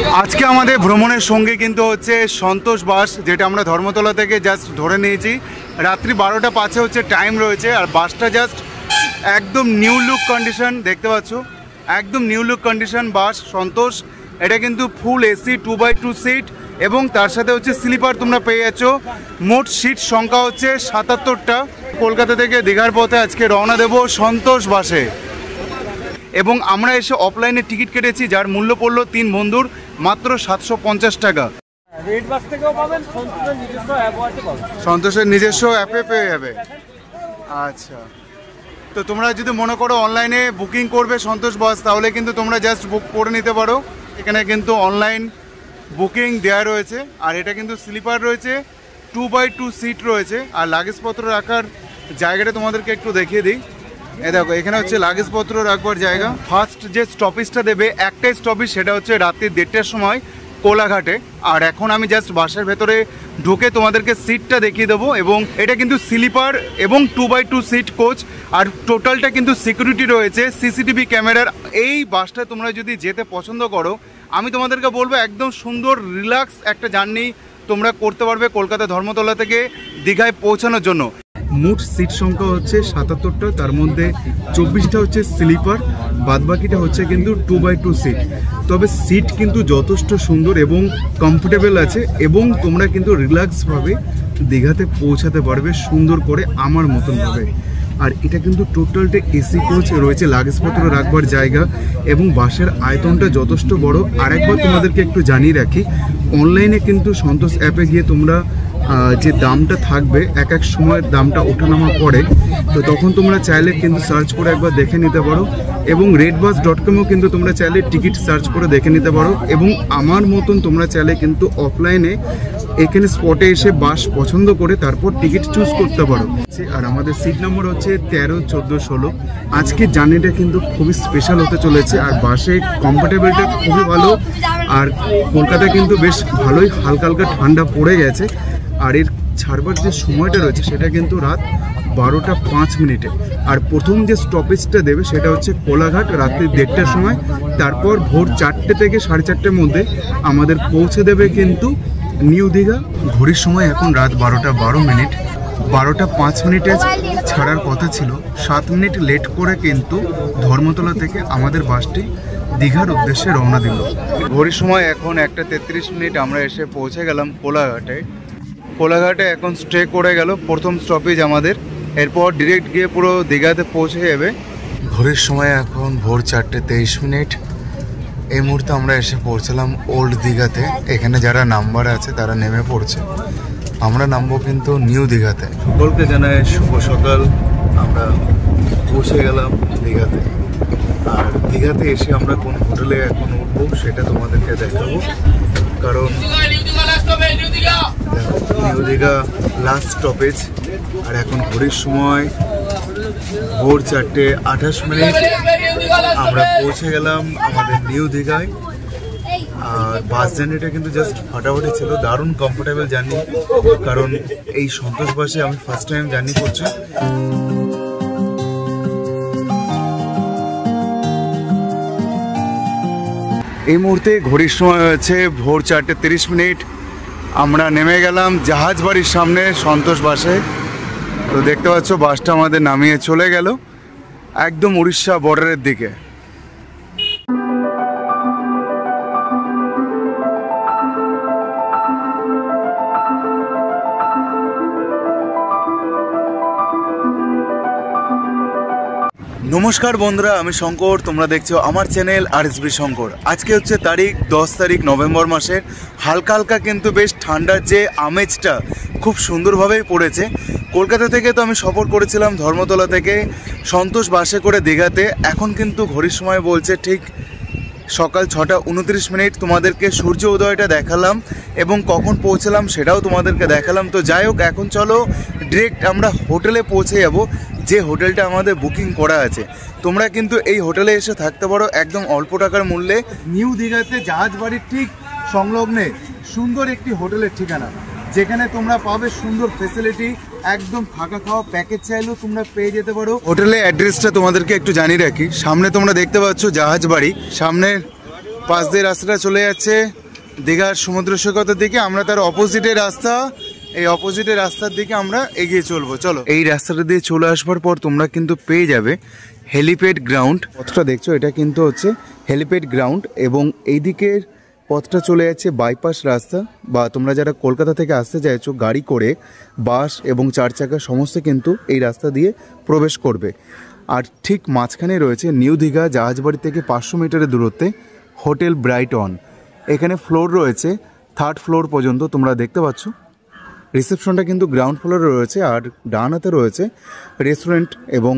আজকে আমাদের ভ্রমণের সঙ্গে কিন্তু হচ্ছে সন্তোষ বাস, যেটা আমরা ধর্মতলা থেকে জাস্ট ধরে নিয়েছি। রাত্রি 12টা 5 হচ্ছে টাইম রয়েছে, আর বাসটা জাস্ট একদম নিউ লুক কন্ডিশন দেখতে পাচ্ছ, একদম নিউ লুক কন্ডিশন বাস সন্তোষ। এটা কিন্তু ফুল এসি 2x2 সিট এবং তার সাথে হচ্ছে স্লিপার তোমরা পেয়ে যাচ্ছ। মোট সিট সংখ্যা হচ্ছে 77টা। কলকাতা থেকে দীঘার পথে আজকে রওনা দেব সন্তোষ বাসে, এবং আমরা এসে অফলাইনে টিকিট কেটেছি, যার মূল্য পড়লো 3 বন্ধুর মাত্র 750 টাকা। রেড বাস থেকেও পাবেন, সন্তোষের নিজস্ব অ্যাপে পেয়ে যাবে। আচ্ছা, তো তোমরা যদি মনে করো অনলাইনে বুকিং করবে সন্তোষ বাস, তাহলে কিন্তু তোমরা জাস্ট বুক করে নিতে পারো। এখানে কিন্তু অনলাইন বুকিং দেওয়া রয়েছে, আর এটা কিন্তু স্লিপার রয়েছে, 2x2 সিট রয়েছে। আর লাগেজপত্র রাখার জায়গাটা তোমাদেরকে একটু দেখিয়ে দিই। এই দেখো, এখানে হচ্ছে লাগেজপত্র রাখবার জায়গা। ফার্স্ট যে স্টপেজটা দেবে, একটাই স্টপেজ, সেটা হচ্ছে রাত্রি 1:30টার সময় কোলাঘাটে। আর এখন আমি জাস্ট বাসের ভেতরে ঢুকে তোমাদেরকে সিটটা দেখিয়ে দেবো। এবং এটা কিন্তু স্লিপার এবং 2x2 সিট কোচ, আর টোটালটা কিন্তু সিকিউরিটি রয়েছে, সিসিটিভি ক্যামেরার। এই বাসটা তোমরা যদি যেতে পছন্দ করো, আমি তোমাদেরকে বলবো একদম সুন্দর রিল্যাক্স একটা জার্নি তোমরা করতে পারবে কলকাতা ধর্মতলা থেকে দীঘায় পৌঁছানোর জন্য। মোট সিট সংখ্যা হচ্ছে 77টা, তার মধ্যে 24টা হচ্ছে স্লিপার, বাদবাকিটা হচ্ছে কিন্তু 2x2 সিট। তবে সিট কিন্তু যথেষ্ট সুন্দর এবং কমফোর্টেবল আছে, এবং তোমরা কিন্তু রিল্যাক্সভাবে দীঘাতে পৌঁছাতে পারবে সুন্দর করে আমার মতনভাবে। আর এটা কিন্তু টোটালটা এসি কোচ রয়েছে, লাগেজপত্র রাখবার জায়গা, এবং বাসের আয়তনটা যথেষ্ট বড়। আরেকবার তোমাদেরকে একটু জানিয়ে রাখি, অনলাইনে কিন্তু সন্তোষ অ্যাপে গিয়ে তোমরা যে দামটা থাকবে, এক এক সময় দামটা ওঠানামা করে, তো তখন তোমরা চাইলে কিন্তু সার্চ করে একবার দেখে নিতে পারো। এবং redbus.com-ও কিন্তু তোমরা চাইলে টিকিট সার্চ করে দেখে নিতে পারো। এবং আমার মতন তোমরা চাইলে কিন্তু অফলাইনে এখানে স্পটে এসে বাস পছন্দ করে তারপর টিকিট চুজ করতে পারো। আর আমাদের সিট নম্বর হচ্ছে 13, 14, 16। আজকে জার্নিটা কিন্তু খুবই স্পেশাল হতে চলেছে, আর বাসে কমফোর্টেবলটা খুবই ভালো। আর কলকাতায় কিন্তু বেশ ভালোই হালকা হালকা ঠান্ডা পড়ে গেছে। আর এর ছাড়বার যে সময়টা রয়েছে সেটা কিন্তু রাত 12টা 5 মিনিটে। আর প্রথম যে স্টপেজটা দেবে সেটা হচ্ছে কোলাঘাট রাত্রি 1:30টার সময়। তারপর ভোর 4টে থেকে 4:30টার মধ্যে আমাদের পৌঁছে দেবে কিন্তু নিউ দীঘা। ঘড়ির সময় এখন রাত 12টা 12 মিনিট। 12টা 5 মিনিটে ছাড়ার কথা ছিল, 7 মিনিট লেট করে কিন্তু ধর্মতলা থেকে আমাদের বাসটি দীঘার উদ্দেশ্যে রওনা দিল। ঘড়ির সময় এখন 1টা 33 মিনিট। আমরা এসে পৌঁছে গেলাম কোলাঘাটে। কোলাঘাটে এখন স্টে করে গেল প্রথম স্টপেজ আমাদের, এরপর ডিরেক্ট গিয়ে পুরো দীঘাতে পৌঁছে যাবে। ঘড়ির সময় এখন ভোর 4টে 23 মিনিট। এই মুহূর্তে আমরা এসে পৌঁছলাম ওল্ড দীঘাতে। এখানে যারা নাম্বার আছে তারা নেমে পড়ছে, আমরা নামবো কিন্তু নিউ দীঘাতে। সকলকে জানায় শুভ সকাল। আমরা পৌঁছে গেলাম দীঘাতে। আর দীঘাতে এসে আমরা কোন হোটেলে এখন উঠবো সেটা তোমাদেরকে দেখাবো, কারণ নিউ দীঘা লাস্ট স্টপেজ। আর এখন ঘড়ির সময় ভোর 4টে 28 মিনিট। আমরা পৌঁছে গেলাম আমাদের নিউ দীঘায়। আর বাস জার্নিটা কিন্তু জাস্ট ফাটাফাটি ছিল, দারুণ কমফোর্টেবল জার্নি, কারণ এই সন্তোষ বাসে আমি ফার্স্ট টাইম জার্নি করছি। এই মুহূর্তে ঘড়ির সময় হয়েছে ভোর 4টে 30 মিনিট। আমরা নেমে গেলাম জাহাজবাড়ির সামনে সন্তোষ বাসে। তো দেখতে পাচ্ছ বাসটা আমাদের নামিয়ে চলে গেল একদম উড়িষ্যা বর্ডারের দিকে। নমস্কার বন্ধুরা, আমি শঙ্কর, তোমরা দেখছো আমার চ্যানেল RSB শঙ্কর। আজকে হচ্ছে 10 তারিখ নভেম্বর মাসের। হালকা হালকা কিন্তু বেশ ঠান্ডার যে আমেজটা খুব সুন্দরভাবেই পড়েছে। কলকাতা থেকে তো আমি সফর করেছিলাম ধর্মতলা থেকে সন্তোষ বাসে করে দীঘাতে। এখন কিন্তু ঘড়ির সময় বলছে ঠিক সকাল 6টা 29 মিনিট। তোমাদেরকে সূর্য উদয়টা দেখালাম এবং কখন পৌঁছলাম সেটাও তোমাদেরকে দেখালাম। তো যাই হোক, এখন চলো ডিরেক্ট আমরা হোটেলে পৌঁছে যাব, যে হোটেলটা আমাদের বুকিং করা আছে। তোমরা কিন্তু এই হোটেলে এসে থাকতে পারো একদম অল্প টাকার মূল্যে। নিউ দীঘাতে জাহাজবাড়ির ঠিক সংলগ্নে সুন্দর একটি হোটেলের ঠিকানা, যেখানে তোমরা পাবে সুন্দর ফেসিলিটি, একদম থাকা খাওয়া প্যাকেজ চাইলেও তোমরা পেয়ে যেতে পারো। হোটেলের অ্যাড্রেসটা তোমাদেরকে একটু জানিয়ে রাখি। সামনে তোমরা দেখতে পাচ্ছ জাহাজবাড়ি, সামনে পাশ দিয়ে রাস্তাটা চলে যাচ্ছে দীঘার সমুদ্র সৈকতের দিকে। আমরা তার অপোজিটের রাস্তা, এই অপোজিটের রাস্তার দিকে আমরা এগিয়ে চলবো। চলো, এই রাস্তাটা দিয়ে চলে আসবার পর তোমরা কিন্তু পেয়ে যাবে হেলিপ্যাড গ্রাউন্ড। পথটা দেখছো, এটা কিন্তু হচ্ছে হেলিপ্যাড গ্রাউন্ড এবং এই দিকের পথটা চলে যাচ্ছে বাইপাস রাস্তা, বা তোমরা যারা কলকাতা থেকে আসতে চাইছো গাড়ি করে, বাস এবং 4 চাকা সমস্ত কিন্তু এই রাস্তা দিয়ে প্রবেশ করবে। আর ঠিক মাঝখানে রয়েছে নিউ দীঘা জাহাজবাড়ি থেকে 500 মিটারের দূরত্বে হোটেল ব্রাইটন। এখানে ফ্লোর রয়েছে 3rd ফ্লোর পর্যন্ত তোমরা দেখতে পাচ্ছ। রিসেপশনটা কিন্তু গ্রাউন্ড ফ্লোরে রয়েছে, আর ডান হাতে রয়েছে রেস্টুরেন্ট এবং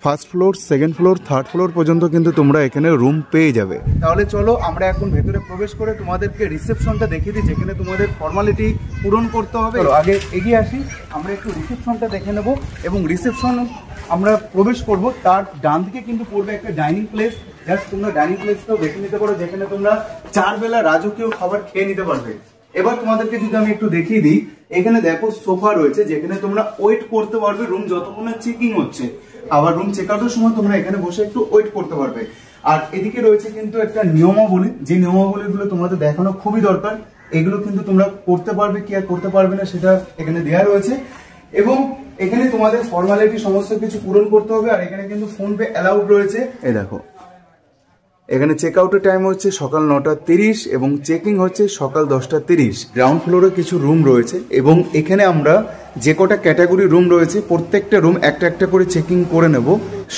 1st floor, 2nd floor, 3rd floor পর্যন্ত কিন্তু তোমরা এখানে রুম পেয়ে যাবে। তাহলে চলো আমরা এখন ভেতরে প্রবেশ করে তোমাদেরকে রিসেপশনটা দেখিয়ে দিই, যেখানে তোমাদের ফর্মালিটি পূরণ করতে হবে। আগে এগিয়ে আসি, আমরা একটু রিসেপশনটা দেখে নেব এবং রিসেপশন আমরা প্রবেশ করব। তার ডান দিকে কিন্তু পড়বে একটা ডাইনিং প্লেস। জাস্ট তোমরা ডাইনিং প্লেসটাও দেখে নিতে পারো, যেখানে তোমরা 4 বেলা রাজকীয় খাবার খেয়ে নিতে পারবে। এবার তোমাদেরকে যদি আমি একটু দেখিয়ে দিই, এখানে দেখো সোফা রয়েছে, যেখানে তোমরা ওয়েট করতে পারবে রুম যতক্ষণ না চেকিং হচ্ছে। আবার রুম চেক আউটের সময় তোমরা এখানে বসে একটু ওয়েট করতে পারবে। আর এদিকে রয়েছে কিন্তু একটা নিয়মাবলী, যে নিয়মাবলীগুলো তোমাদের দেখানো খুবই দরকার। এগুলো কিন্তু তোমরা করতে পারবে কি আর করতে পারবে না সেটা এখানে দেওয়া রয়েছে। এবং এখানে তোমাদের ফর্মালিটি সমস্ত কিছু পূরণ করতে হবে। আর এখানে কিন্তু ফোন পে অ্যালাউড রয়েছে। এই দেখো, এখানে চেক আউটের টাইম হচ্ছে সকাল 9:30 এবং চেকিং হচ্ছে সকাল 10:30। গ্রাউন্ড ফ্লোরে কিছু রুম রয়েছে এবং এখানে আমরা যে কটা ক্যাটাগরি রুম রয়েছে প্রত্যেকটা রুম একটা একটা করে চেকিং করে নেব।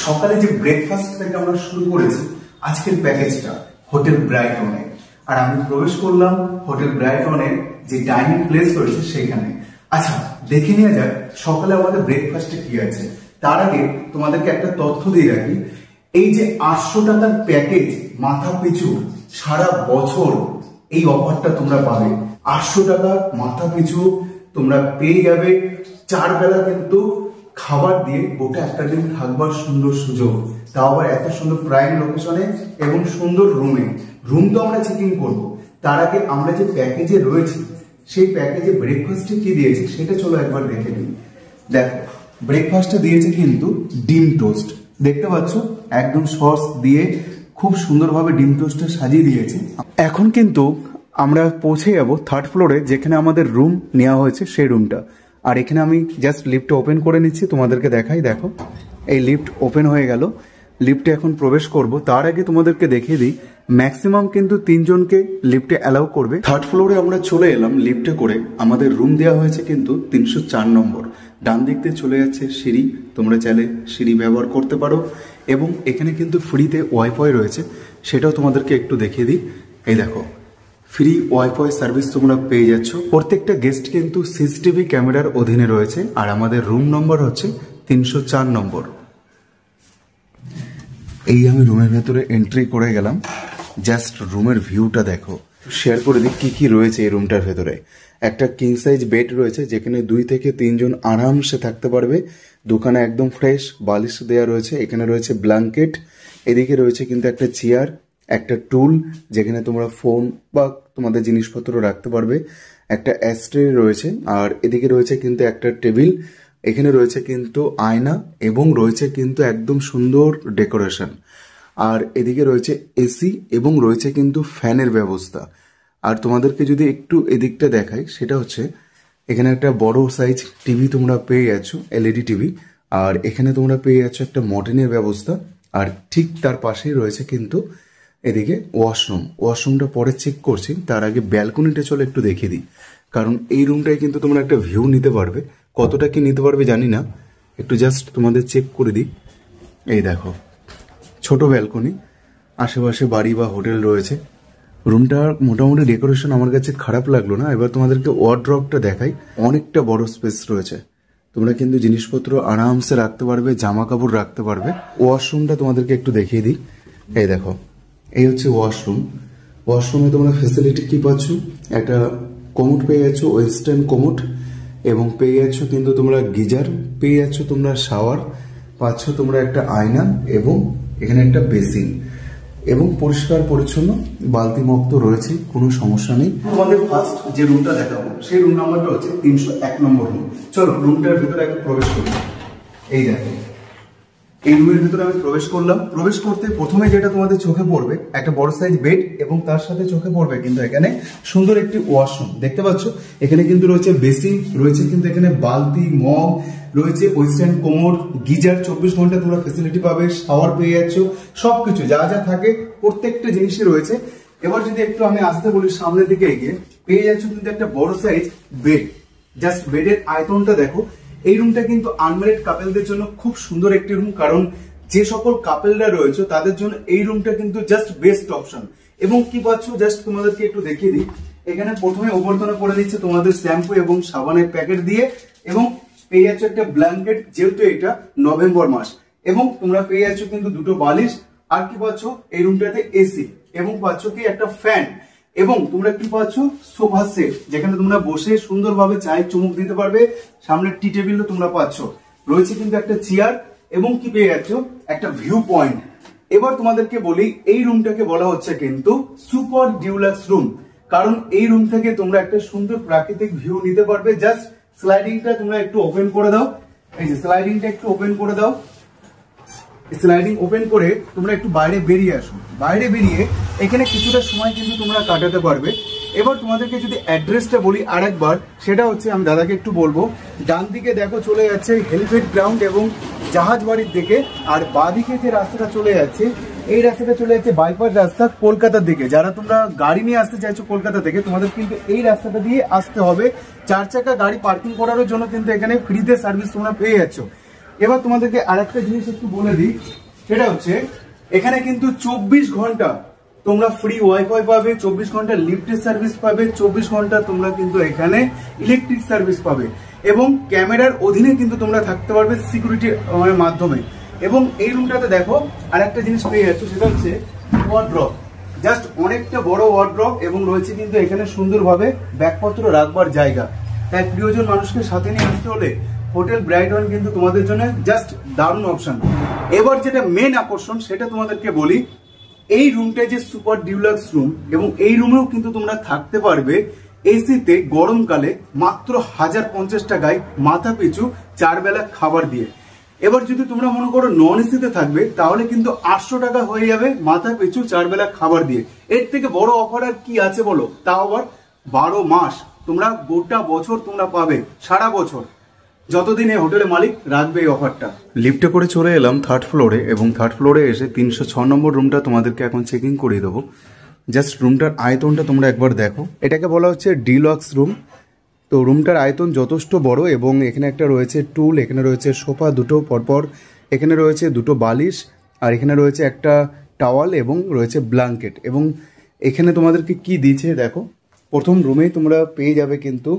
সকালে যে ব্রেকফাস্ট থেকে আমরা শুরু করেছি আজকের প্যাকেজটা হোটেল ব্রাইটনে, আর আমি প্রবেশ করলাম হোটেল ব্রাইটনের যে ডাইনিং প্লেস রয়েছে সেখানে। আচ্ছা, দেখে নেওয়া যাক সকালে আমাদের ব্রেকফাস্টে কি আছে। তার আগে তোমাদেরকে একটা তথ্য দিয়ে রাখি, এই যে 800 টাকার প্যাকেজ মাথা পিছু সারা বছর এই অফারটা তোমরা পাবে। 800 টাকা মাথা পিছু তোমরা পেয়ে যাবে 4 বেলা কিন্তু খাবার দিয়ে গোটা একটা দিন থাকবার সুন্দর সুযোগ, তাও আবার এত সুন্দর প্রাইম লোকেশনে এবং সুন্দর রুমে। রুম তো আমরা চেকিং করব, তার আগে আমরা যে প্যাকেজে রয়েছি সেই প্যাকেজে ব্রেকফাস্টে কি দিয়েছে সেটা চলো একবার দেখে নিই। দেখো, ব্রেকফাস্টে দিয়েছে কিন্তু ডিম টোস্ট, দেখতে পাচ্ছ একদম সস দিয়ে খুব সুন্দরভাবে ডিম টোস্টটা সাজিয়ে দিয়েছে। এখন কিন্তু আমরা পৌঁছে যাব 3rd ফ্লোরে, যেখানে আমাদের রুম নেওয়া হয়েছে সেই রুমটা। আর এখানে আমি জাস্ট লিফট ওপেন করে নিচ্ছি, তোমাদেরকে দেখাই। দেখো, এই লিফট ওপেন হয়ে গেল, লিফটে এখন প্রবেশ করব। তার আগে তোমাদেরকে দেখিয়ে দিই ম্যাক্সিমাম কিন্তু 3 জনকে লিফটে অ্যালাউ করবে। 3rd ফ্লোরে আমরা চলে এলাম লিফটে করে। আমাদের রুম দেওয়া হয়েছে কিন্তু 304 নম্বর। ডান দিক দিয়ে চলে যাচ্ছে সিঁড়ি, তোমরা চাইলে সিঁড়ি ব্যবহার করতে পারো। এবং এখানে কিন্তু ফ্রিতে ওয়াইফাই রয়েছে, সেটাও তোমাদেরকে একটু দেখিয়ে দিই। এই দেখো, ফ্রি ওয়াইফাই সার্ভিস তোমরা পেয়ে যাচ্ছ। প্রত্যেকটা গেস্ট কিন্তু সিসিটিভি ক্যামেরার অধীনে রয়েছে। আর আমাদের রুম নম্বর হচ্ছে 304 নম্বর। এই আমি রুমের ভেতরে এন্ট্রি করে গেলাম। জাস্ট রুমের ভিউটা দেখো, শেয়ার করে দিই কি কি রয়েছে এই রুমটার ভেতরে। একটা কিং সাইজ বেড রয়েছে, যেখানে 2 থেকে 3 জন আরামসে থাকতে পারবে। দোকানে একদম ফ্রেশ বালিশ দেওয়া রয়েছে। এখানে রয়েছে ব্ল্যাঙ্কেট, এদিকে রয়েছে কিন্তু একটা চেয়ার, একটা টুল যেখানে তোমরা ফোন বা তোমাদের জিনিসপত্র রাখতে পারবে। একটা অ্যাস্ট্রে রয়েছে, আর এদিকে রয়েছে কিন্তু একটা টেবিল। এখানে রয়েছে কিন্তু আয়না এবং রয়েছে কিন্তু একদম সুন্দর ডেকোরেশন। আর এদিকে রয়েছে এসি এবং রয়েছে কিন্তু ফ্যানের ব্যবস্থা। আর তোমাদেরকে যদি একটু এদিকটা দেখাই, সেটা হচ্ছে এখানে একটা বড় সাইজ টিভি তোমরা পেয়ে যাচ্ছ, এলইডি টিভি। আর এখানে তোমরা পেয়ে যাচ্ছ একটা মডার্নের ব্যবস্থা। আর ঠিক তার পাশেই রয়েছে কিন্তু এদিকে ওয়াশরুমটা পরে চেক করছি। তার আগে ব্যালকনিটা চলে একটু দেখিয়ে দিই, কারণ এই রুমটায় কিন্তু তোমরা একটা ভিউ নিতে পারবে। কতটা কি নিতে পারবে জানি না, একটু জাস্ট তোমাদের চেক করে দিই। এই দেখো, ছোট ব্যালকনি, আশেপাশে বাড়ি বা হোটেল রয়েছে। রুমটার মোটামুটি ডেকোরেশন আমার কাছে খারাপ লাগলো না। এবার তোমাদেরকে ওয়ার্ড্রপটা দেখাই, অনেকটা বড় স্পেস রয়েছে। তোমরা কিন্তু জিনিসপত্র আরামসে রাখতে পারবে, জামা কাপড় রাখতে পারবে। ওয়াশরুমটা তোমাদেরকে একটু দেখিয়ে দিই। এই দেখো, এই হচ্ছে ওয়াশরুম। ওয়াশরুমে তোমরা ফেসিলিটি কি পাচ্ছ, একটা কোমোড পেয়ে যাচ্ছ, ওয়েস্টার্ন কোমোড, এবং পেয়ে যাচ্ছ কিন্তু তোমরা গিজার, পেয়ে যাচ্ছ তোমরা শাওয়ার, পাচ্ছ তোমরা একটা আয়না এবং এখানে একটা বেসিন, এবং পরিষ্কার পরিচ্ছন্ন বালতি মুক্ত রয়েছে, কোনো সমস্যা নেই। তোমাদের ফার্স্ট যে রুমটা দেখাবো সেই রুম নাম্বারটা হচ্ছে 301 নম্বর রুম। চলো রুমটার ভিতরে একটু প্রবেশ করি। এই দেখো, এই রুমের ভিতরে আমি প্রবেশ করলাম। প্রবেশ করতে প্রথমে যেটা তোমাদের চোখে পড়বে একটা বড় সাইজ বেড এবং তার সাথে চোখে পড়বে কিন্তু এখানে সুন্দর একটি ওয়াশরুম দেখতে পাচ্ছ। এখানে কিন্তু রয়েছে বেসিন, রয়েছে কিন্তু এখানে বালতি, মগ, রয়েছে ওয়েস্টার্ন কোমোড, গিজার 24 ঘন্টা তোমরা ফেসিলিটি পাবে, শাওয়ার পেয়ে যাচ্ছ, সবকিছু যা যা থাকে প্রত্যেকটা জিনিসই রয়েছে। এবার যদি একটু আমি আসতে বলি সামনের দিকে এগিয়ে, পেয়ে যাচ্ছ কিন্তু একটা বড় সাইজ বেড। জাস্ট বেডের আয়তনটা দেখো। এই রুমটা কিন্তু আনম্যারিড কাপেলদের জন্য খুব সুন্দর একটি রুম, কারণ যে সকল কাপেলরা রয়েছে তাদের জন্য এই রুমটা কিন্তু জাস্ট বেস্ট অপশন। এবং কি পাচ্ছ জাস্ট তোমাদেরকে একটু দেখিয়ে দিই। এখানে প্রথমে অভ্যর্থনা করে দিচ্ছে তোমাদের শ্যাম্পু এবং সাবানের প্যাকেট দিয়ে, এবং পেয়ে যাচ্ছ একটা ব্ল্যাঙ্কেট, যেহেতু এটা নভেম্বর মাস, এবং তোমরা পেয়ে যাচ্ছ কিন্তু দুটো বালিশ। আর কি পাচ্ছ এই রুমটাতে এসি, এবং পাচ্ছ কি একটা ফ্যান, এবং তোমরা কি পাচ্ছ সোফা সেট, যেখানে তোমরা বসে সুন্দরভাবে চায়ে চুমুক দিতে পারবে। সামনে টি টেবিলও তোমরা পাচ্ছ, রয়েছে কিন্তু একটা চেয়ার, এবং কি পেয়ে যাচ্ছ একটা ভিউ পয়েন্ট। এবার তোমাদেরকে বলি এই রুমটাকে বলা হচ্ছে কিন্তু সুপার ডিউলাক্স রুম, কারণ এই রুম থেকে তোমরা একটা সুন্দর প্রাকৃতিক ভিউ নিতে পারবে। জাস্ট স্লাইডিংটা তোমরা একটু ওপেন করে দাও, এই যে স্লাইডিংটা একটু ওপেন করে দাও। স্লাইডিং ওপেন করে তোমরা একটু বাইরে বেরিয়ে আসো। বাইরে বেরিয়ে এখানে কিছুটা সময় কিন্তু তোমরা কাটাতে পারবে। এবার তোমাদেরকে যদি অ্যাড্রেসটা বলি আরেকবার, সেটা হচ্ছে আমি দাদাকে একটু বলবো, ডান দিকে দেখো চলে যাচ্ছে হেলিপ্যাড গ্রাউন্ড এবং জাহাজ বাড়ির দিকে, আর বাঁ দিকে যে রাস্তাটা চলে যাচ্ছে এই রাস্তাটা চলে যাচ্ছে বাইপাস রাস্তা কলকাতার দিকে। যারা তোমরা গাড়ি নিয়ে আসতে চাইছো কলকাতা থেকে, তোমাদের কিন্তু এই রাস্তাটা দিয়ে আসতে হবে। 4 চাকা গাড়ি পার্কিং করার জন্য কিন্তু এখানে ফ্রিতে সার্ভিস তোমরা পেয়ে যাচ্ছ। এবার তোমাদেরকে আরেকটা জিনিস একটু বলে দিই, সেটা হচ্ছে এখানে কিন্তু 24 ঘন্টা তোমরা ফ্রি ওয়াইফাই পাবে, 24 ঘন্টা লিফটের সার্ভিস পাবে, 24 ঘন্টা তোমরা কিন্তু এখানে ইলেকট্রিক সার্ভিস পাবে, এবং ক্যামেরার অধীনে কিন্তু তোমরা থাকতে পারবে সিকিউরিটির মাধ্যমে। এবং এই রুমটাতে দেখো আরেকটা জিনিস পেয়ে যাচ্ছ, সেটা হচ্ছে ওয়ার্ড্রপ। জাস্ট অনেকটা বড় ওয়ার্ড্রপ, এবং রয়েছে কিন্তু এখানে সুন্দরভাবে ব্যাগপত্র রাখবার জায়গা। তাই প্রিয়জন মানুষকে সাথে নিয়ে আসতে হলে হোটেল ব্রাইটন কিন্তু তোমাদের জন্য জাস্ট দারুণ অপশন। এবার যেটা মেন আকর্ষণ সেটা তোমাদেরকে বলি, এই রুমটা যে সুপার ডিউলাক্স রুম, এবং এই রুমেও কিন্তু তোমরা থাকতে পারবে এসিতে গরমকালে মাত্র 1050 টাকায় মাথা পিছু 4 বেলা খাবার দিয়ে। এবার যদি তোমরা মনে করো নন এসিতে থাকবে, তাহলে কিন্তু 800 টাকা হয়ে যাবে মাথা পিছু 4 বেলা খাবার দিয়ে। এর থেকে বড় অফার আর কি আছে বলো? তাও আবার 12 মাস, তোমরা গোটা বছর তোমরা পাবে, সারা বছর, যতদিন এই হোটেলের মালিক রাখবে এই অফারটা। লিফটে করে চলে এলাম 3rd ফ্লোরে, এবং 3rd ফ্লোরে এসে 306 নম্বর রুমটা তোমাদেরকে এখন চেকিং করিয়ে দেবো। জাস্ট রুমটার আয়তনটা তোমরা একবার দেখো। এটাকে বলা হচ্ছে ডিলক্স রুম। তো রুমটার আয়তন যথেষ্ট বড়, এবং এখানে একটা রয়েছে টুল, এখানে রয়েছে সোফা দুটো পরপর, এখানে রয়েছে দুটো বালিশ, আর এখানে রয়েছে একটা টাওয়াল, এবং রয়েছে ব্ল্যাঙ্কেট। এবং এখানে তোমাদেরকে কি দিয়েছে দেখো, প্রথম রুমেই তোমরা পেয়ে যাবে কিন্তু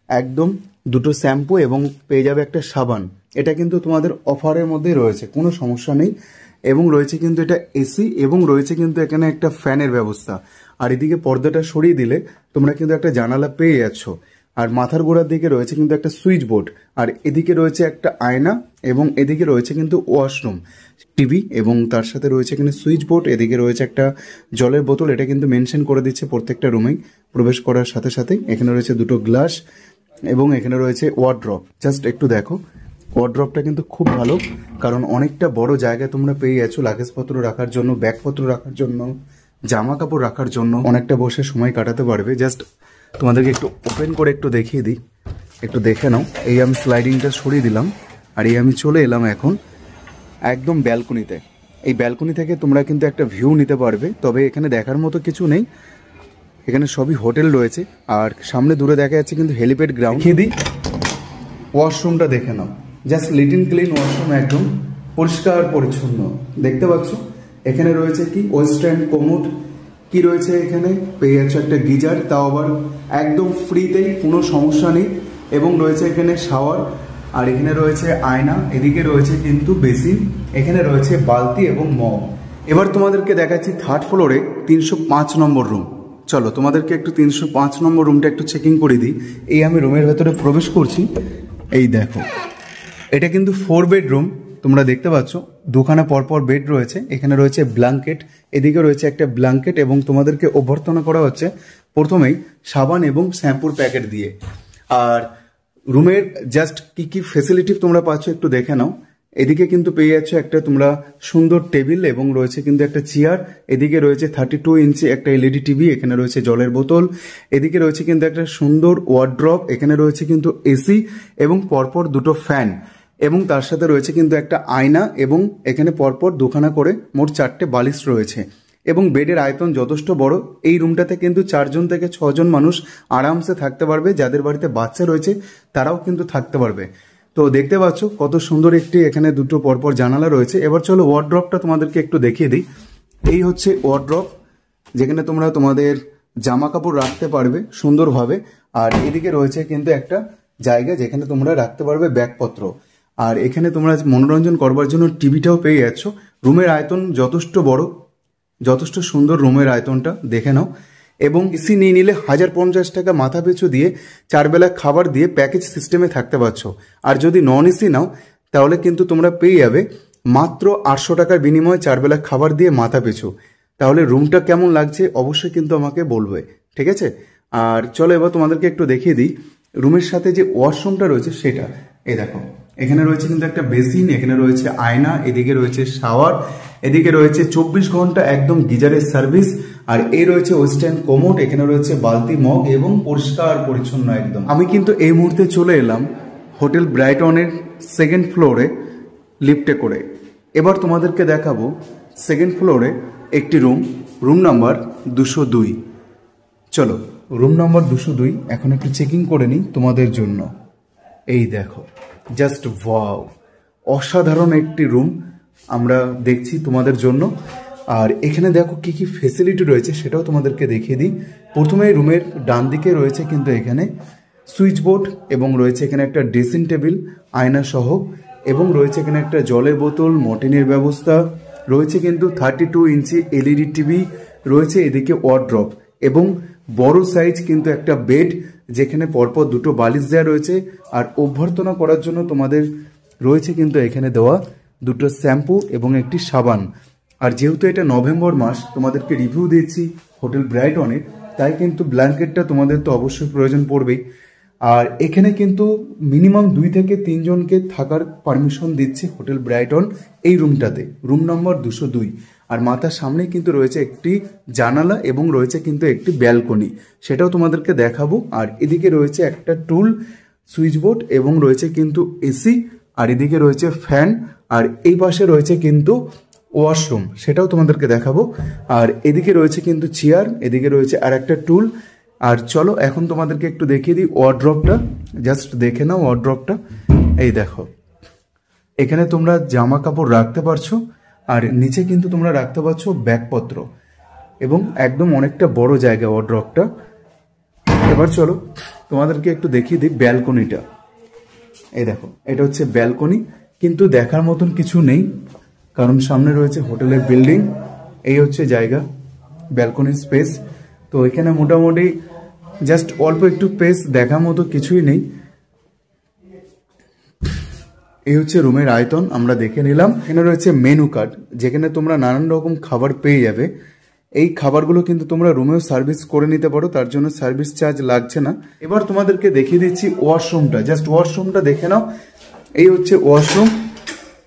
একদম দুটো শ্যাম্পু, এবং পেয়ে যাবে একটা সাবান। এটা কিন্তু তোমাদের অফারের মধ্যেই রয়েছে, কোনো সমস্যা নেই। এবং রয়েছে কিন্তু এটা এসি, এবং রয়েছে কিন্তু এখানে একটা ফ্যানের ব্যবস্থা। আর এদিকে পর্দাটা সরিয়ে দিলে তোমরা কিন্তু একটা জানালা পেয়ে যাচ্ছ। আর মাথার গোড়ার দিকে রয়েছে কিন্তু একটা সুইচ বোর্ড, আর এদিকে রয়েছে একটা আয়না, এবং এদিকে রয়েছে কিন্তু ওয়াশরুম, টিভি, এবং তার সাথে রয়েছে এখানে সুইচ বোর্ড। এদিকে রয়েছে একটা জলের বোতল, এটা কিন্তু মেনশন করে দিচ্ছে প্রত্যেকটা রুমেই প্রবেশ করার সাথে সাথেই। এখানে রয়েছে দুটো গ্লাস, এবং এখানে রয়েছে ওয়ার্ড্রপ। জাস্ট একটু দেখো, ওয়ার্ড্রপটা কিন্তু খুব ভালো, কারণ অনেকটা বড় জায়গায় তোমরা পেয়ে যাচ্ছ লাগেজপত্র রাখার জন্য, ব্যাগপত্র রাখার জন্য, জামা কাপড় রাখার জন্য, অনেকটা বসে সময় কাটাতে পারবে। জাস্ট তোমাদেরকে একটু ওপেন করে একটু দেখিয়ে দিই, একটু দেখে নাও। এই আমি স্লাইডিংটা সরিয়ে দিলাম, আর এই আমি চলে এলাম এখন একদম ব্যালকনিতে। এই ব্যালকনি থেকে তোমরা কিন্তু একটা ভিউ নিতে পারবে, তবে এখানে দেখার মতো কিছু নেই, এখানে সবই হোটেল রয়েছে। আর সামনে দূরে দেখা যাচ্ছে কিন্তু হেলিপ্যাড গ্রাউন্ড। দেখিয়ে দিই, ওয়াশরুমটা দেখে নাও, just lit in clean washroom, একদম পরিষ্কার পরিচ্ছন্ন দেখতে পাচ্ছ। এখানে রয়েছে কি ওয়েস্টার্ন কোমোড, কি রয়েছে এখানে পেয়ে যাচ্ছ একটা গিজার, তাও আবার একদম ফ্রিতেই, কোনো সমস্যা নেই। এবং রয়েছে এখানে শাওয়ার, আর এখানে রয়েছে আয়না, এদিকে রয়েছে কিন্তু বেসিন, এখানে রয়েছে বালতি এবং মগ। এবার তোমাদেরকে দেখাচ্ছি 3rd ফ্লোরে 305 নম্বর রুম। চলো তোমাদেরকে একটু 305 নম্বর রুমটা একটু চেকিং করে দিই। এই আমি রুমের ভেতরে প্রবেশ করছি, এই দেখো, এটা কিন্তু 4 বেডরুম, তোমরা দেখতে পাচ্ছ দুখানা পরপর বেড রয়েছে, এখানে রয়েছে ব্ল্যাঙ্কেট, এদিকে রয়েছে একটা ব্ল্যাঙ্কেট, এবং তোমাদেরকে অভ্যর্থনা করা হচ্ছে প্রথমেই সাবান এবং শ্যাম্পুর প্যাকেট দিয়ে। আর রুমের জাস্ট কি কি ফেসিলিটি তোমরা পাচ্ছ একটু দেখে নাও। এদিকে কিন্তু পেয়ে যাচ্ছ একটা তোমরা সুন্দর টেবিল এবং রয়েছে কিন্তু একটা চেয়ার। এদিকে রয়েছে 32 ইঞ্চি একটা এলইডি টিভি, এখানে রয়েছে জলের বোতল, এদিকে রয়েছে কিন্তু একটা সুন্দর ওয়ার্ড্রপ, এখানে রয়েছে কিন্তু এসি এবং পরপর দুটো ফ্যান এবং তার সাথে রয়েছে কিন্তু একটা আয়না এবং এখানে পরপর দুখানা করে মোট 4টে বালিশ রয়েছে এবং বেডের আয়তন যথেষ্ট বড়। এই রুমটাতে কিন্তু 4জন থেকে 6জন মানুষ আরামসে থাকতে পারবে, যাদের বাড়িতে বাচ্চা রয়েছে তারাও কিন্তু থাকতে পারবে। তো দেখতে পাচ্ছ কত সুন্দর একটি এখানে দুটো পরপর জানালা রয়েছে। এবার চলো ওয়ার্ড্রপটা তোমাদেরকে একটু দেখিয়ে দিই। এই হচ্ছে ওয়ার্ড্রপ, যেখানে তোমরা তোমাদের জামা কাপড় রাখতে পারবে সুন্দরভাবে। আর এদিকে রয়েছে কিন্তু একটা জায়গা যেখানে তোমরা রাখতে পারবে ব্যাগপত্র। আর এখানে তোমরা মনোরঞ্জন করবার জন্য টিভিটাও পেয়ে যাচ্ছ। রুমের আয়তন যথেষ্ট বড়, যথেষ্ট সুন্দর রুমের আয়তনটা, দেখে নাও। এবং এসি নিয়ে নিলে 1050 টাকা মাথা পিছু দিয়ে 4 বেলা খাবার দিয়ে প্যাকেজ সিস্টেমে থাকতে পারছো। আর যদি নন এসি নাও তাহলে কিন্তু তোমরা পেয়ে যাবে মাত্র 800 টাকার বিনিময়ে 4 বেলা খাবার দিয়ে মাথা পিছু। তাহলে রুমটা কেমন লাগছে অবশ্যই কিন্তু আমাকে বলবে, ঠিক আছে? আর চলো এবার তোমাদেরকে একটু দেখিয়ে দিই রুমের সাথে যে ওয়াশরুমটা রয়েছে সেটা। এই দেখো, এখানে রয়েছে কিন্তু একটা বেসিন, এখানে রয়েছে আয়না, এদিকে রয়েছে শাওয়ার, এদিকে রয়েছে 24 ঘন্টা একদম গিজারের সার্ভিস। আর এই রয়েছে ওয়েস্টার্ন কোমোড, এখানে রয়েছে বালতি মগ এবং পরিষ্কার পরিচ্ছন্ন একদম। আমি কিন্তু এই মুহূর্তে চলে এলাম হোটেল ব্রাইটনের 2nd ফ্লোরে লিফটে করে। এবার তোমাদেরকে দেখাবো 2nd ফ্লোরে একটি রুম নাম্বার 202। চলো রুম নাম্বার 202 এখন একটু চেকিং করে নিই তোমাদের জন্য। এই দেখো, জাস্ট ওয়াও, অসাধারণ একটি রুম আমরা দেখছি তোমাদের জন্য। আর এখানে দেখো কি কি ফেসিলিটি রয়েছে সেটাও তোমাদেরকে দেখিয়ে দিই। প্রথমে রুমের ডান দিকে রয়েছে কিন্তু এখানে সুইচ বোর্ড এবং রয়েছে এখানে একটা ড্রেসিং টেবিল আয়না সহ এবং রয়েছে এখানে একটা জলের বোতল, মর্টিনের ব্যবস্থা রয়েছে কিন্তু 32 ইঞ্চি এলইডি টিভি রয়েছে, এদিকে ওয়ার্ড্রপ এবং বড় সাইজ কিন্তু একটা বেড যেখানে পরপর দুটো বালিশ দেওয়া রয়েছে। আর অভ্যর্থনা করার জন্য তোমাদের রয়েছে কিন্তু এখানে দেওয়া দুটো শ্যাম্পু এবং একটি সাবান। আর যেহেতু এটা নভেম্বর মাস, তোমাদেরকে রিভিউ দিচ্ছি হোটেল ব্রাইটনের, তাই কিন্তু ব্ল্যাঙ্কেটটা তোমাদের তো অবশ্যই প্রয়োজন পড়বেই। আর এখানে কিন্তু মিনিমাম 2 থেকে 3 জনকে থাকার পারমিশন দিচ্ছে হোটেল ব্রাইটন এই রুমটাতে, রুম নম্বর 202। আর মাথার সামনে কিন্তু রয়েছে একটি জানালা এবং রয়েছে কিন্তু একটি ব্যালকনি, সেটাও তোমাদেরকে দেখাবো। আর এদিকে রয়েছে একটা টুল, সুইচ বোর্ড এবং রয়েছে কিন্তু এসি, আর এদিকে রয়েছে ফ্যান, আর এই পাশে রয়েছে কিন্তু ওয়াশরুম, সেটাও তোমাদেরকে দেখাবো। আর এদিকে রয়েছে কিন্তু চেয়ার, এদিকে রয়েছে আর একটা টুল। আর চলো এখন তোমাদেরকে একটু দেখিয়ে দিই ওয়ার্ড্রপটা, জাস্ট দেখে নাও ওয়ার্ড্রপটা। এই দেখো, এখানে তোমরা জামা কাপড় রাখতে পারছো আর নিচে কিন্তু তোমরা রাখতে পারছো ব্যাগপত্র এবং একদম অনেকটা বড় জায়গা ওয়ার্ড্রপটা। এবার চলো তোমাদেরকে একটু দেখিয়ে দিই ব্যালকনিটা। এই দেখো, এটা হচ্ছে ব্যালকনি, কিন্তু দেখার মতন কিছু নেই কারণ সামনে রয়েছে হোটেলের বিল্ডিং। এই হচ্ছে জায়গা, ব্যালকনির স্পেস। তো এখানে মোটামুটি জাস্ট অল্প একটু স্পেস, দেখার মতো কিছুই নেই। এই হচ্ছে রুমের আয়তন, আমরা দেখে নিলাম। এখানে রয়েছে মেনু কার্ড, যেখানে তোমরা নানান রকম খাবার পেয়ে যাবে। এই খাবারগুলো কিন্তু তোমরা রুমেও সার্ভিস করে নিতে পারো, তার জন্য সার্ভিস চার্জ লাগছে না। এবার তোমাদেরকে দেখিয়ে দিচ্ছি ওয়াশরুমটা, জাস্ট ওয়াশরুমটা দেখে নাও। এই হচ্ছে ওয়াশরুম,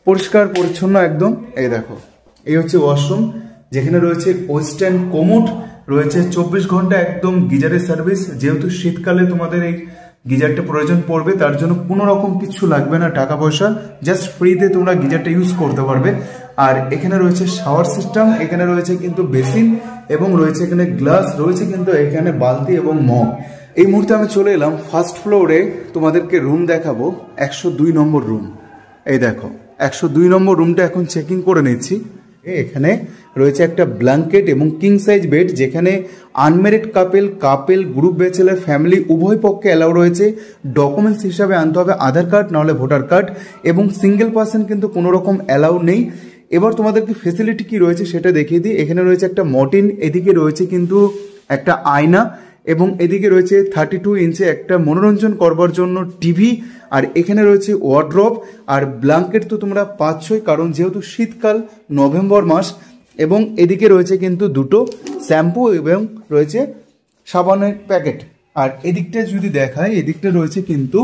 পরিষ্কার পরিচ্ছন্ন একদম। এই দেখো, এই হচ্ছে ওয়াশরুম, যেখানে রয়েছে ওয়েস্টার্ন কোমোড, রয়েছে 24 ঘন্টা একদম গিজারের সার্ভিস। যেহেতু শীতকালে তোমাদের এই গিজারটা প্রয়োজন পড়বে, তার জন্য কোনো রকম কিছু লাগবে না টাকা পয়সা, জাস্ট ফ্রিতে তোমরা গিজারটা ইউজ করতে পারবে। আর এখানে রয়েছে শাওয়ার সিস্টেম, এখানে রয়েছে কিন্তু বেসিন এবং রয়েছে এখানে গ্লাস, রয়েছে কিন্তু এখানে বালতি এবং মগ। এই মুহূর্তে আমি চলে এলাম ফার্স্ট ফ্লোরে, তোমাদেরকে রুম দেখাবো 102 নম্বর রুম। এই দেখো, 102 নম্বর রুমটা এখন চেকিং করে নিচ্ছি। এখানে রয়েছে একটা ব্ল্যাঙ্কেট এবং কিং সাইজ বেড, যেখানে unmarried couple group bachelor family উভয় পক্ষে অ্যালাউ রয়েছে। ডকুমেন্টস হিসাবে আনতে হবে আধার কার্ড নাহলে ভোটার কার্ড, এবং সিঙ্গেল পার্সন কিন্তু কোনো রকম অ্যালাউ নেই। এবার তোমাদেরকে ফেসিলিটি কি রয়েছে সেটা দেখিয়ে দিই। এখানে রয়েছে একটা মর্টিন, এদিকে রয়েছে কিন্তু একটা আয়না এবং এদিকে রয়েছে 32 ইঞ্চি একটা মনোরঞ্জন করবার জন্য টিভি। আর এখানে রয়েছে ওয়ার্ড্রপ আর ব্ল্যাঙ্কেট তো তোমরা পাচ্ছই, কারণ যেহেতু শীতকাল, নভেম্বর মাস। এবং এদিকে রয়েছে কিন্তু দুটো শ্যাম্পু এবং রয়েছে সাবানের প্যাকেট। আর এদিকটা যদি দেখায়, এদিকটা রয়েছে কিন্তু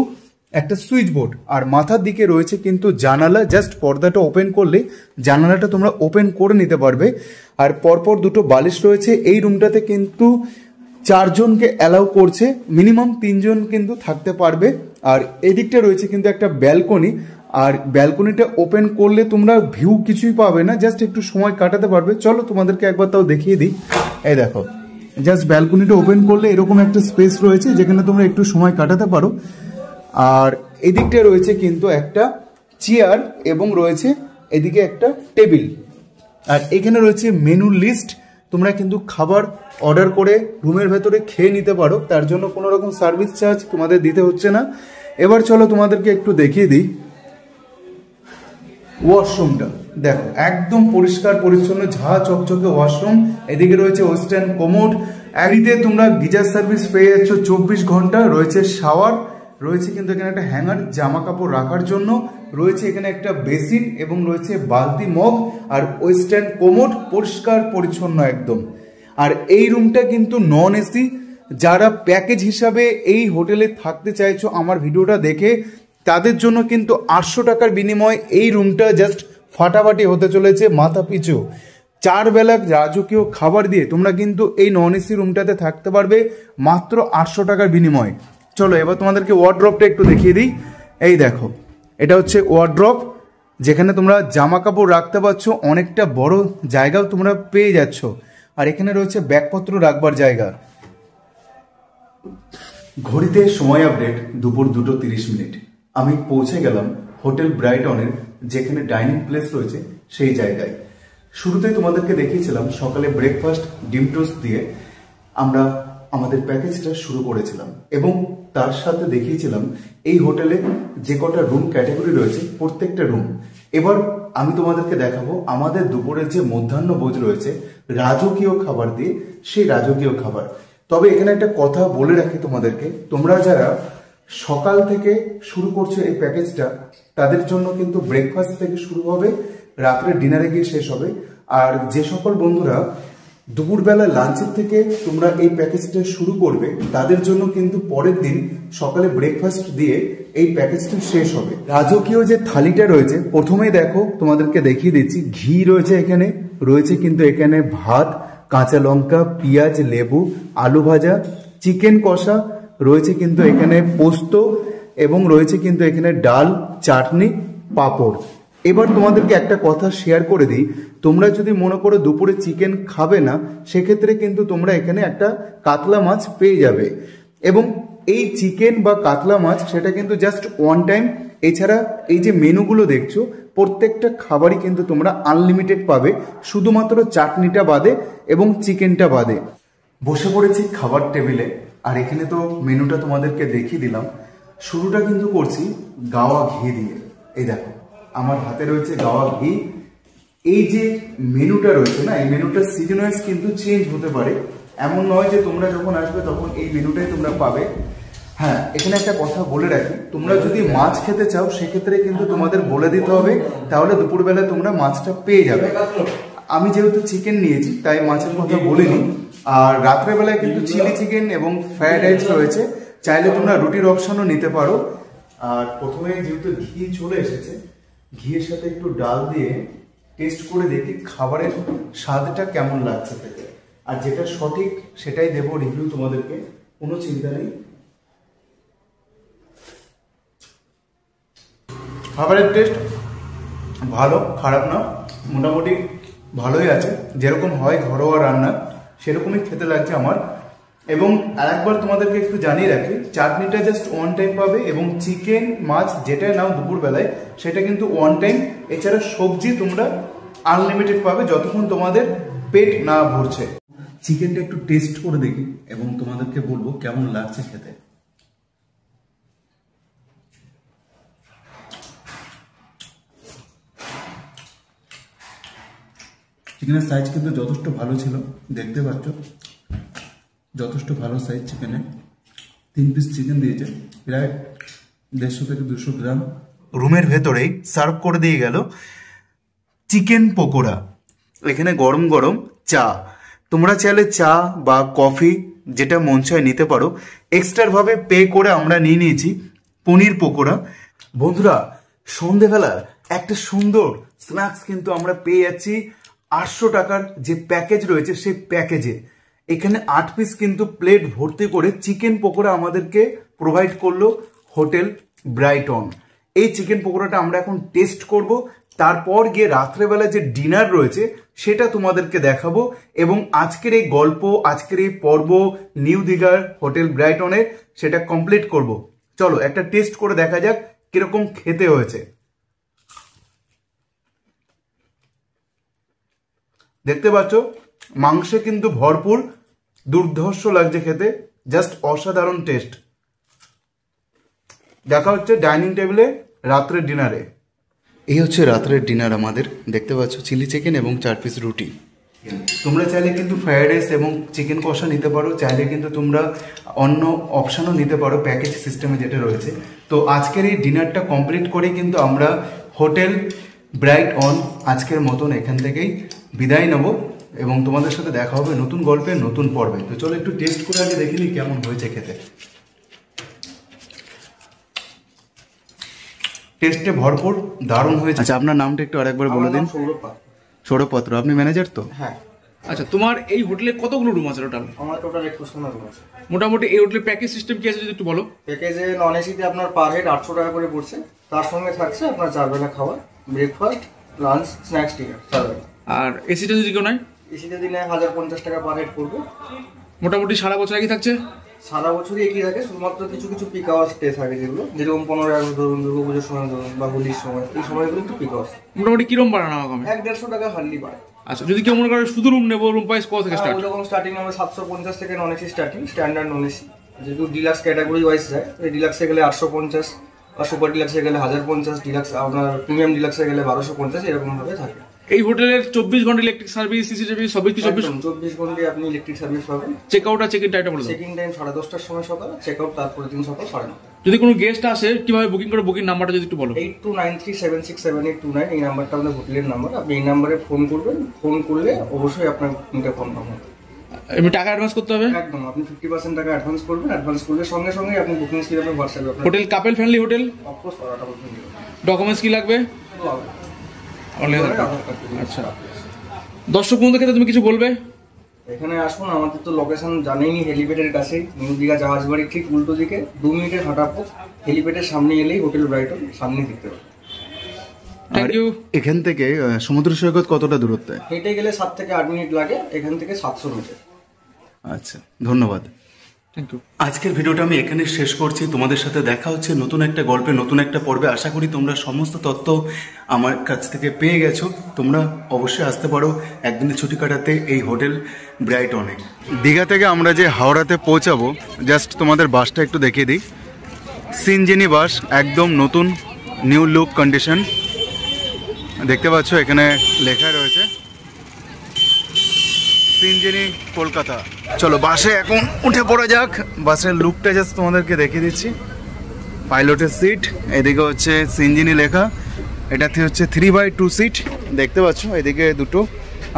একটা সুইচ বোর্ড, আর মাথার দিকে রয়েছে কিন্তু জানালা। জাস্ট পর্দাটা ওপেন করলে জানালাটা তোমরা ওপেন করে নিতে পারবে। আর পরপর দুটো বালিশ রয়েছে। এই রুমটাতে কিন্তু 4 জনকে অ্যালাউ করছে, মিনিমাম 3 জন কিন্তু থাকতে পারবে। আর এদিকটা রয়েছে কিন্তু একটা ব্যালকনি, আর ব্যালকনিটা ওপেন করলে তোমরা ভিউ কিছুই পাবে না, জাস্ট একটু সময় কাটাতে পারবে। চলো তোমাদেরকে একবার তাও দেখিয়ে দিই। এই দেখো, জাস্ট ব্যালকনিটা ওপেন করলে এরকম একটা স্পেস রয়েছে যেখানে তোমরা একটু সময় কাটাতে পারো। আর এদিকটা রয়েছে কিন্তু একটা চেয়ার এবং রয়েছে এদিকে একটা টেবিল। আর এখানে রয়েছে মেনু লিস্ট, তোমরা কিন্তু খাবার অর্ডার করে রুমের ভেতরে খেয়ে নিতে পারো, তার জন্য কোনো রকম সার্ভিস চার্জ তোমাদের দিতে হচ্ছে না। এবার চলো তোমাদেরকে একটু দেখিয়ে দিই ওয়াশরুমটা। দেখো একদম পরিষ্কার পরিচ্ছন্ন ঝা চকচকে ওয়াশরুম। এদিকে রয়েছে ওয়েস্টার্ন কোমোড, এদিকে তোমরা গিজার সার্ভিস পেয়ে যাচ্ছ 24 ঘন্টা। রয়েছে শাওয়ার, রয়েছে কিন্তু এখানে একটা হ্যাঙ্গার জামা কাপড় রাখার জন্য, রয়েছে এখানে একটা বেসিন এবং রয়েছে বালতি মগ, আর ওয়েস্টার্ন কোমোড পরিষ্কার পরিচ্ছন্ন একদম। আর এই রুমটা কিন্তু নন এসি। যারা প্যাকেজ হিসাবে এই হোটেলে থাকতে চাইছো আমার ভিডিওটা দেখে, তাদের জন্য কিন্তু 800 টাকার বিনিময়ে এই রুমটা জাস্ট ফাটাফাটি হতে চলেছে। মাথা পিছু 4 বেলা রাজকীয় খাবার দিয়ে তোমরা কিন্তু এই নন এসি রুমটাতে থাকতে পারবে মাত্র 800 টাকার বিনিময়ে। চলো এবার তোমাদেরকে ওয়ার্ড্রপটা একটু দেখিয়ে দিই। এই দেখো, এটা হচ্ছে ওয়ার্ড্রপ, যেখানে তোমরা জামা কাপড় রাখতে পারছো, অনেকটা বড় জায়গাও তোমরা পেয়ে যাচ্ছ। আর এখানে রয়েছে ব্যাগপত্র রাখবার জায়গা। ঘড়িতে সময় আপডেট দুপুর 2:30। আমি পৌঁছে গেলাম হোটেল ব্রাইটনের, যেখানে ডাইনিং প্লেস রয়েছে সেই জায়গায়। শুরুতেই তোমাদেরকে দেখিয়েছিলাম সকালে ব্রেকফাস্ট ডিম টোস্ট দিয়ে আমরা আমাদের প্যাকেজটা শুরু করেছিলাম, এবং তার সাথে দেখিয়েছিলাম এই হোটেলে যে কটা রুম ক্যাটাগরি রয়েছে প্রত্যেকটা রুম। এবার আমি তোমাদেরকে দেখাবো আমাদের দুপুরের যে মধ্যাহ্নভোজ রয়েছে রাজকীয় খাবার দিয়ে, সেই রাজকীয় খাবার। তবে এখানে একটা কথা বলে রাখি তোমাদেরকে, তোমরা যারা সকাল থেকে শুরু করছো এই প্যাকেজটা, তাদের জন্য কিন্তু ব্রেকফাস্ট থেকে শুরু হবে, রাত্রে ডিনারে গিয়ে শেষ হবে। আর যে সকল বন্ধুরা দুপুরবেলা লাঞ্চের থেকে তোমরা এই প্যাকেজটা শুরু করবে, তাদের জন্য কিন্তু পরের দিন সকালে ব্রেকফাস্ট দিয়ে এই প্যাকেজটা শেষ হবে। রাজকীয় যে থালিটা রয়েছে, প্রথমেই দেখো তোমাদেরকে দেখিয়ে দিচ্ছি, ঘি রয়েছে এখানে, রয়েছে কিন্তু এখানে ভাত, কাঁচা লঙ্কা, পেঁয়াজ, লেবু, আলু ভাজা, চিকেন কষা, রয়েছে কিন্তু এখানে পোস্ত, এবং রয়েছে কিন্তু এখানে ডাল, চাটনি, পাঁপড়। এবার তোমাদেরকে একটা কথা শেয়ার করে দিই, তোমরা যদি মনে করো দুপুরে চিকেন খাবে না, সেক্ষেত্রে কিন্তু তোমরা এখানে একটা কাতলা মাছ পেয়ে যাবে। এবং এই চিকেন বা কাতলা মাছ সেটা কিন্তু জাস্ট ওয়ান টাইম। এছাড়া এই যে মেনুগুলো দেখছো, প্রত্যেকটা খাবারই কিন্তু তোমরা আনলিমিটেড পাবে, শুধুমাত্র চাটনিটা বাদে এবং চিকেনটা বাদে। বসে পড়েছি খাবার টেবিলে, আর এখানে তো মেনুটা তোমাদেরকে দেখিয়ে দিলাম। শুরুটা কিন্তু করছি গাওয়া ঘি দিয়ে। এই দেখো আমার হাতে রয়েছে গাওয়া ঘি। এই যে মেনুটা রয়েছে না, এই মেনুটা সিজন ওয়াইজ কিন্তু চেঞ্জ হতে পারে, এমন নয় যে তোমরা যখন আসবে তখন এই মেনুটাই তোমরা পাবে। হ্যাঁ, এখানে একটা কথা বলে রাখি, তোমরা যদি মাছ খেতে চাও সেক্ষেত্রে কিন্তু তোমাদের বলে দিতে হবে, তাহলে দুপুরবেলা তোমরা মাছটা পেয়ে যাবে। আমি যেহেতু চিকেন নিয়েছি তাই মাছের কথা বলিনি। আর রাত্রেবেলায় কিন্তু চিলি চিকেন এবং ফ্রাইড রাইস রয়েছে, চাইলে তোমরা রুটির অপশনও নিতে পারো। আর প্রথমে যেহেতু ঘি চলে এসেছে, ঘিয়ের সাথে একটু ডাল দিয়ে টেস্ট করে দেখি খাবারের স্বাদটা কেমন লাগছে খেতে। আর যেটা সঠিক সেটাই দেবো রিভিউ তোমাদেরকে, কোনো চিন্তা নেই। খাবারের টেস্ট ভালো, খারাপ না, মোটামুটি ভালোই আছে। যেরকম হয় ঘরোয়া রান্না সেরকমই খেতে লাগছে আমার। এবং আরেকবার তোমাদেরকে একটু জানিয়ে রাখি, চাটনিটা জাস্ট ওয়ান টাইম পাবে, এবং চিকেন মাছ যেটা নাও দুপুরবেলায় সেটা কিন্তু ওয়ান টাইম। এছাড়া সবজি তোমরা আনলিমিটেড পাবে যতক্ষণ তোমাদের পেট না ভরছে। চিকেনটা একটু টেস্ট করে দেখি এবং তোমাদেরকে বলবো কেমন লাগছে খেতে। চিকেনের সাইজ কিন্তু যথেষ্ট ভালো ছিল, দেখতে পাচ্ছ যথেষ্ট ভালো সাইজ চিকেনে। 3 পিস চিকেন দিয়েছে, প্রায় 150 থেকে 200 গ্রাম। রুমের ভেতরেই সার্ভ করে দিয়ে গেল চিকেন পকোড়া। এখানে গরম গরম চা, তোমরা চাইলে চা বা কফি যেটা মন চায় নিতে পারো। এক্সট্রা ভাবে পে করে আমরা নিয়ে নিয়েছি পনির পকোড়া। বন্ধুরা, সন্ধেবেলা একটা সুন্দর স্ন্যাক্স কিন্তু আমরা পেয়ে যাচ্ছি 800 টাকার যে প্যাকেজ রয়েছে সেই প্যাকেজে। এখানে 8 পিস কিন্তু প্লেট ভর্তি করে চিকেন পকোড়া আমাদেরকে প্রোভাইড করলো হোটেল ব্রাইটন। এই চিকেন পকোড়াটা আমরা এখন টেস্ট করব, তারপর গিয়ে রাত্রেবেলা যে ডিনার রয়েছে সেটা তোমাদেরকে দেখাবো, এবং আজকের এই গল্প, আজকের এই পর্ব নিউ দীঘার হোটেল ব্রাইটনের সেটা কমপ্লিট করব। চলো একটা টেস্ট করে দেখা যাক কিরকম খেতে হয়েছে। দেখতে পাচ্ছ মাংসে কিন্তু ভরপুর, দুর্ধর্ষ লাগছে খেতে, জাস্ট অসাধারণ টেস্ট। দেখা হচ্ছে ডাইনিং টেবিলে রাত্রের ডিনারে। এই হচ্ছে রাত্রের ডিনার আমাদের, দেখতে পাচ্ছ চিলি চিকেন এবং 4 পিস রুটি। তোমরা চাইলে কিন্তু ফ্রাইড রাইস এবং চিকেন কষা নিতে পারো, চাইলে কিন্তু তোমরা অন্য অপশানও নিতে পারো প্যাকেজ সিস্টেমে যেটা রয়েছে। তো আজকের এই ডিনারটা কমপ্লিট করে কিন্তু আমরা হোটেল ব্রাইটন আজকের মতন এখান থেকেই বিদায় নেব, এবং তোমাদের সাথে দেখা হবে নতুন গল্পে নতুন পর্বে। তো চলো একটু টেস্ট করে আগে দেখে নিই কেমন হয়েছে খেতে। টেস্টে ভরপুর, দারুণ হয়েছে। আচ্ছা, আপনার নামটা একটু আরেকবার বলে দিন। সৌরভ পাত্র। আপনি ম্যানেজার তো? হ্যাঁ। আচ্ছা, তোমার এই হোটেলে কতগুলো রুম আছে টোটাল? আমার টোটাল 21টা রুম আছে। মোটামুটি এই হোটেলের প্যাকেজ সিস্টেম কি আছে যদি একটু বলো। প্যাকেজে নন এসিতে আপনার পার হেড 800 টাকা করে পড়ছে, তার সঙ্গে থাকছে আপনার 4 বেলা খাবার, ব্রেকফাস্ট, লাঞ্চ, স্ন্যাক্স, ডিনার 4 বেলা। আর এসিটা যদি কেউ নেয়? এসিতে দিনে 1050 টাকা পার হেড পড়বে। মোটামুটি সারা বছর একই থাকছে? সারা বছরই একই থাকে, শুধুমাত্র কিছু কিছু পিক আওয়ার স্টে থাকে, যেরকম 15 আগস্ট ধরুন, দুর্গাপুজোর সময় ধরুন, বা হোলির সময়, এই সময়গুলো একটু পিক আওয়ার। মোটামুটি কিরম বাড়ানো হবে? 150 টাকা হার্ডলি বাড়ে। আচ্ছা, যদি কেউ মনে করে শুধু রুম নেবো, রুম প্রাইস কত থেকে স্টার্ট? ওরকম স্টার্টিং হবে 750 থেকে non AC starting, standard non AC. যেহেতু ডিলাক্স ক্যাটাগরি ওয়াইজ যায়, ডিলাক্সে গেলে 850, আর সুপার ডিলাক্সে গেলে 1050, ডিলাক্স আপনার প্রিমিয়াম ডিলাক্সে গেলে 1250, এরকম ভাবে থাকে। এই হোটেলের 24 ঘন্টা ইলেকট্রিক সার্ভিস, সিসিটিভি সবই কি? 24 ঘন্টায় আপনি ইলেকট্রিক সার্ভিস পাবেন। চেক আউট আর চেক ইন টাইমটা বলে দাও। চেক ইন টাইম 10:30টার সময় সকাল, চেক আউট তারপরে দিন সকাল 9:30। যদি কোনো গেস্ট আসে কিভাবে বুকিং করে, বুকিং নাম্বারটা যদি একটু বলো। 8293767829, এই নাম্বারটা আমাদের হোটেলের নাম্বার। আপনি এই নাম্বারে ফোন করবেন, ফোন করলে অবশ্যই আপনার বুকিংটা কনফার্ম হবে। এমনি টাকা অ্যাডভান্স করতে হবে? একদম, আপনি 50% টাকা অ্যাডভান্স করবেন। অ্যাডভান্স করলে সঙ্গে সঙ্গে আপনি বুকিং স্লিপ আপনার হোয়াটসঅ্যাপে। হোটেল কাপল ফ্রেন্ডলি হোটেল? অফকোর্স করাটা বলবেন। ডকুমেন্টস কি লাগবে? আচ্ছা, দর্শক বন্ধুদের ক্ষেত্রে তুমি কিছু বলবে? এখানে আসুন, আমাদের তো লোকেশন জানেনই, হেলিপ্যাডের কাছে, নিউ দীঘা জাহাজ বাড়ির ঠিক উল্টো দিকে 2 মিনিটের হাঁটা পথ। হেলিপ্যাডের সামনে এলেই হোটেল ব্রাইটন, সামনে দেখতে পাবেন। Thank you. এখান থেকে সমুদ্র সৈকত কতটা দূরত্বে? হেঁটে গেলে 7 থেকে 8 মিনিট লাগে, এখান থেকে 700 মিটার। আচ্ছা, ধন্যবাদ। Thank you. আজকের ভিডিওটা আমি এখানে শেষ করছি। তোমাদের সাথে দেখা হচ্ছে নতুন একটা গল্পে, নতুন একটা পর্বে। আশা করি তোমরা সমস্ত তথ্য আমার কাছ থেকে পেয়ে গেছো। তোমরা অবশ্যই আসতে পারো একদিনের ছুটি কাটাতে এই হোটেল ব্রাইটনে। দীঘা থেকে আমরা যে হাওড়াতে পৌঁছাবো, জাস্ট তোমাদের বাসটা একটু দেখিয়ে দিই। সিনজেনি বাস, একদম নতুন, নিউ লুক কন্ডিশন। দেখতে পাচ্ছ এখানে লেখা রয়েছে সিনজেনি কলকাতা। চলো বাসে এখন উঠে পড়া যাক। বাসের লুকটা জাস্ট তোমাদেরকে দেখিয়ে দিচ্ছি। পাইলটের সিট, এদিকে হচ্ছে সিনজেনি লেখা। এটাতে হচ্ছে 3x2 সিট, দেখতে পাচ্ছ, এদিকে 2টো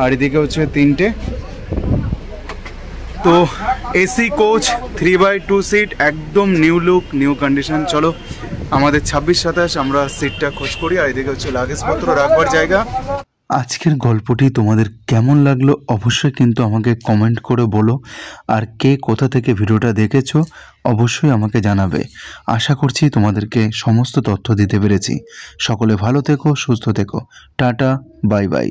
আর এদিকে হচ্ছে 3টে। তো এসি কোচ 3x2 সিট, একদম নিউ লুক, নিউ কন্ডিশন। চলো আমাদের 26-27 আমরা সিটটা খোঁজ করি। আর এদিকে হচ্ছে লাগেজপত্র রাখবার জায়গা। আজকের গল্পটি তোমাদের কেমন লাগলো অবশ্যই কিন্তু আমাকে কমেন্ট করে বলো, আর কে কোথা থেকে ভিডিওটা দেখেছো অবশ্যই আমাকে জানাবে। আশা করছি তোমাদেরকে সমস্ত তথ্য দিতে পেরেছি। সকলে ভালো থেকো, সুস্থ থেকো। Tata, bye bye.